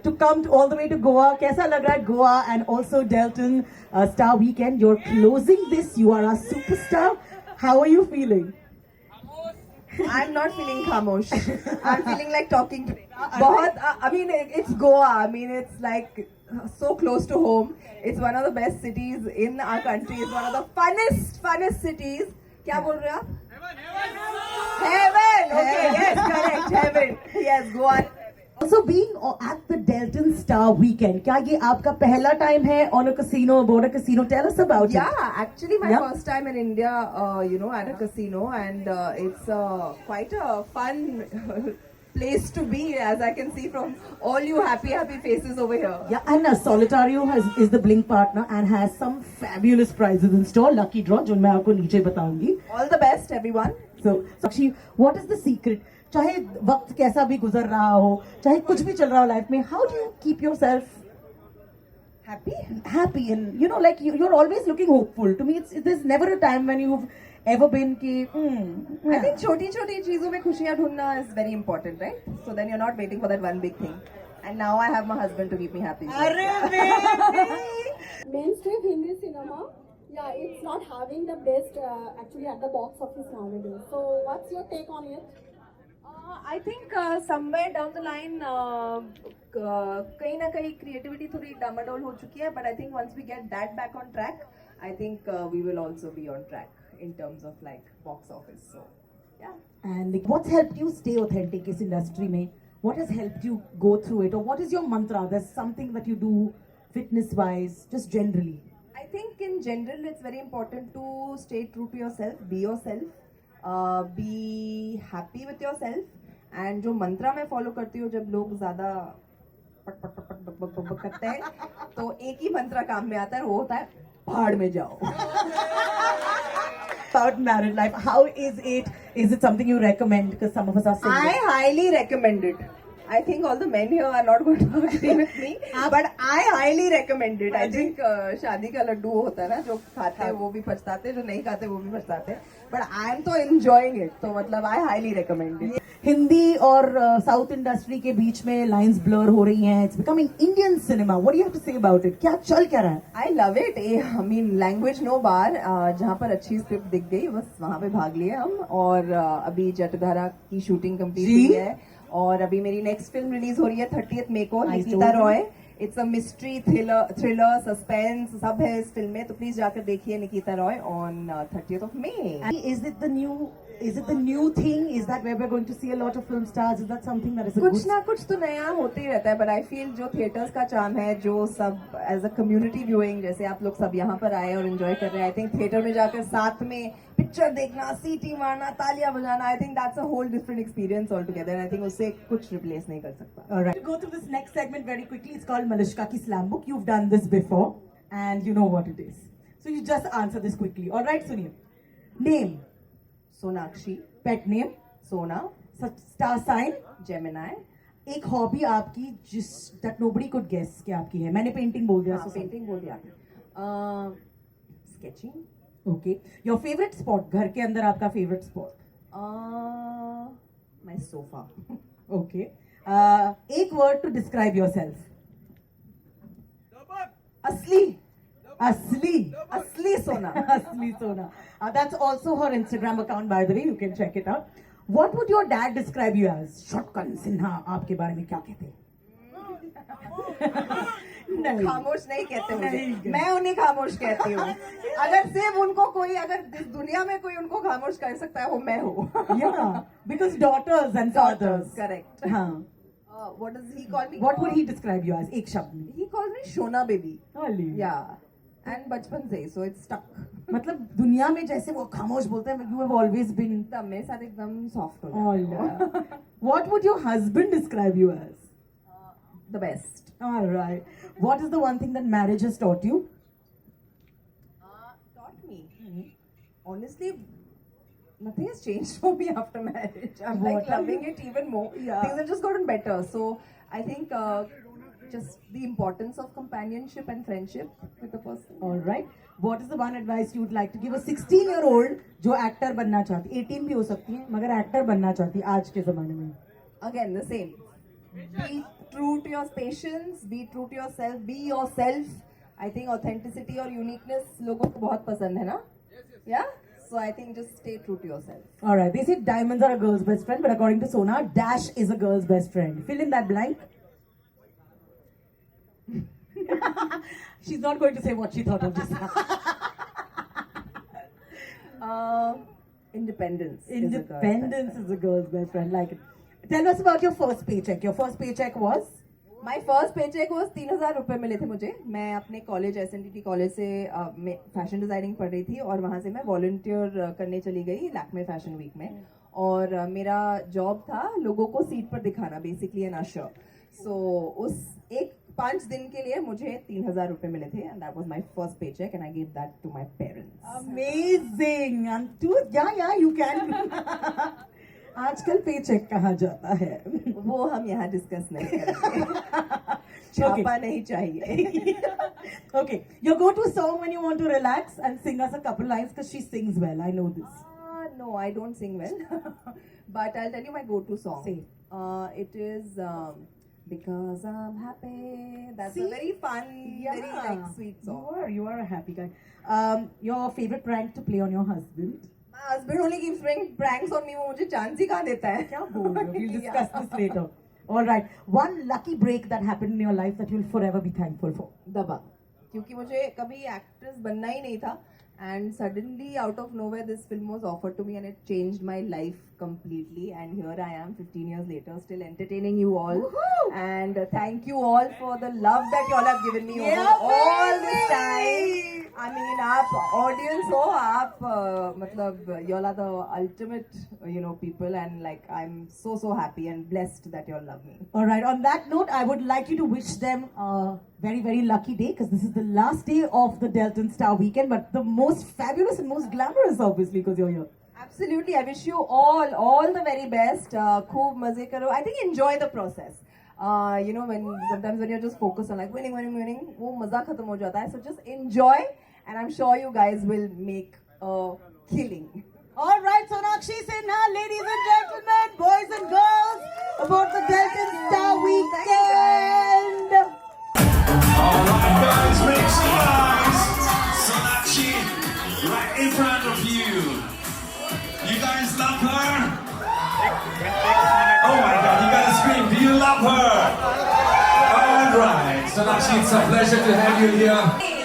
to come all the way to Goa. कैसा लग रहा है Goa and also Delton Star Weekend? You're closing this. You are a superstar. How are you feeling? I'm not feeling khamosh. I'm feeling like talking to. बहुत, I mean, it's Goa. I mean, it's like so close to home. It's one of the best cities in our country. It's one of the funnest cities. क्या बोल रहे हैं आप? Heaven. Okay, yes, correct. Heaven. Yes, Goa. Also being at the Delton Star Weekend, क्या ये आपका पहला time है on a casino, aboard a casino? Tell us about it. Yeah, actually my Yeah. first time in India, at a casino, and it's quite a fun place to be, as I can see from all you happy faces over here. Yeah, and Solitario is the Blink partner and has some fabulous prizes in store. Lucky draw, जो मैं आपको नीचे बताऊंगी. All the best, everyone. So, Sakshi, what is the secret? चाहे वक्त कैसा भी गुजर रहा हो, चाहे कुछ भी चल रहा हो लाइफ में, how do you keep yourself happy and like you're always looking hopeful? To me, there's never a time when you've ever been कि I think छोटी चीजों में खुशियाँ ढूंढना is very important, right? So then you're not waiting for that one big thing. And now I have my husband to keep me happy. Mainstream Hindi cinema, yeah, it's not having the best actually at the box office nowadays. So what's your take on it? I think somewhere down the line कहीं ना कहीं creativity थोड़ी डामाडोल हो चुकी है, but I think once we get that back on track, I think we will also be on track in terms of like box office. So yeah. And what's helped you stay authentic इस industry में? What has helped you go through it? Or what is your mantra? There's something that you do fitness wise, just generally. I think in general it's very important to stay true to yourself, be yourself, be happy with yourself. And जो मंत्रा मैं follow करती हूँ, जब लोग ज्यादा पट पट पट पट बक बक करते हैं, तो एक ही मंत्रा काम में आता है, वो होता है पहाड़ में जाओ. About married life, how is it? Is it something you recommend? Because some of us are single. I highly recommend it. I think all the men here are not going to agree with me, but I highly recommend it. I think शादी का लड्डू होता है ना, जो खाते हैं वो भी पछताते हैं, जो नहीं खाते वो भी पछताते हैं. But I am तो enjoying it. तो मतलब I highly recommend it. Hindi और साउथ इंडस्ट्री के बीच में लाइंस ब्लर हो रही हैं. It's becoming Indian cinema. What do you have to say about it? क्या चल क्या रहा है? I love it. I mean language no bar. जहाँ पर अच्छी स्क्रिप्ट दिख गई, बस वहाँ पे भाग लिए हम. और अभी जटधारा की शूटिंग कंप्लीट हुई है. और अभी मेरी नेक्स्ट फिल्म रिलीज हो रही है 30th मई को, Nikita Roy. It's a mystery thriller suspense सब है इस फिल्म में, तो प्लीज जाकर देखिए Nikita Roy on 30th May. Is it the new thing? Is that where we're going to see a lot of film stars? Is that something that is a good? कुछ ना कुछ तो नया होते ही रहता है, बट आई फील जो थिएटर्स का चार्म है, जो सब एज अ कम्युनिटी व्यूइंग, जैसे आप लोग सब यहाँ पर आए और एंजॉय कर रहे हैं, आई थिंक थिएटर में जाकर साथ में पिक्चर देखना, सीटी मारना, तालियां बजाना, I think that's a whole different experience altogether. I think उससे कुछ रिप्लेस नहीं कर सकता. Alright. Go through this next segment very quickly. It's called Malishka Ki Slam Book. You've done this before, and you know what it is. So you just answer this quickly. All right, Sunil. Name. Sonakshi. Pet name. सोना. Star sign. Gemini. एक hobby आपकी जिस that nobody could guess कि आपकी है. मैंने painting बोल दिया. हाँ, पेंटिंग बोल दिया आपने. Sketching. Okay. Your favorite spot. घर के अंदर आपका favorite spot. My sofa. Okay. एक word to describe yourself. असली सोना. असली सोना. That's also her Instagram account, by the way. You can check it out. What would your dad describe you as? Shotgun Sinha आपके बारे में क्या कहते हैं? नहीं. खामोश नहीं कहते मुझे. नहीं. मैं उन्हें खामोश कहती हूँ. अगर सिर्फ उनको कोई, अगर इस दुनिया में कोई उनको खामोश कर सकता है, वो मैं हूँ. Yeah, because daughters and fathers. Correct. हाँ. What does he call me? What would he describe you as? एक शब्द में. He calls me Shona baby. Only. Yeah. And बचपन से, so it's stuck. मतलब दुनिया में जैसे वो खामोश बोलते हैं, you have always been. तब मेरे साथ एकदम soft हो All जाता है. What would your husband describe you as? The best. All right. What is the one thing that marriage has taught you? Taught me. Honestly, nothing has changed for me after marriage. I'm like What are loving you- it even more. Yeah. Things have just gotten better. So I think just the importance of companionship and friendship with the person. All right. What is the one advice you would like to give a 16-year-old जो actor बनना चाहती है? 18 भी हो सकती है, मगर actor बनना चाहती है आज के जमाने में. Again, the same. Be true to your patience, be true to yourself, be yourself. I think authenticity और uniqueness लोगों को बहुत पसंद है ना? Yeah? So I think just stay true to yourself. All right. They say diamonds are a girl's best friend, but according to Sona, Dash is a girl's best friend. Fill in that blank. She's not going to say what she thought of just now. Independence. Independence is a girl's best friend. Like it. Tell us about your first paycheck. Your first paycheck was? My first paycheck was 3,000 रुपए मिले थे मुझे. मैं अपने college SNTT college से fashion designing पढ़ रही थी और वहाँ से मैं वॉलंटियर करने चली गई लैक्मे फैशन वीक में. और मेरा जॉब था लोगों को सीट पर दिखाना, बेसिकली एन अशर. सो उस 5 दिन के लिए मुझे 3,000 रुपए मिले थे and that was my first paycheck and I give that to my parents. Amazing. And yeah, you can. आजकल पेचेक कहा जाता है. वो हम यहाँ डिस्कस नहीं करेंगे. छापा नहीं चाहिए. Okay, your go-to song when you want to relax and sing us a couple lines because she sings well. I know this. No, I don't sing well. But I'll tell you my go-to song. Say. It is Because I'm Happy. That's See? a very fun, very like sweet song. You are a happy guy. Your favorite prank to play on your husband? My husband only keeps playing pranks on me. वो मुझे chance ही कहाँ देता है? क्या बोल रहे हो? We'll discuss this later. All right. One lucky break that happened in your life that you'll forever be thankful for. दबा. क्योंकि मुझे कभी एक्ट्रेस बनना ही नहीं था. And suddenly, out of nowhere, this film was offered to me, and it changed my life completely. And here I am, 15 years later, still entertaining you all. Woohoo! And thank you all for the love that you all have given me Yeah, over all this baby! time. I mean, आप audience हो, आप मतलब you all are the ultimate, people, and like I'm so happy and blessed that you all love me. All right. On that note, I would like you to wish them a very, very lucky day because this is the last day of the Delton Star weekend, but the most fabulous and most glamorous, obviously, because you're here. Absolutely. I wish you all the very best. खूब मजे करो. I think enjoy the process. Sometimes when you're just focused on like winning, वो मजा खत्म हो जाता है. So just enjoy, and I'm sure you guys will make a killing. All right, Sonakshi Sinha, ladies and gentlemen, boys and girls, about the Delton Star weekend. All right, guys, make some noise. Sonakshi, right in front of you. You guys love her? Oh my God, you gotta scream. Do you love her? All right, Sonakshi, it's a pleasure to have you here.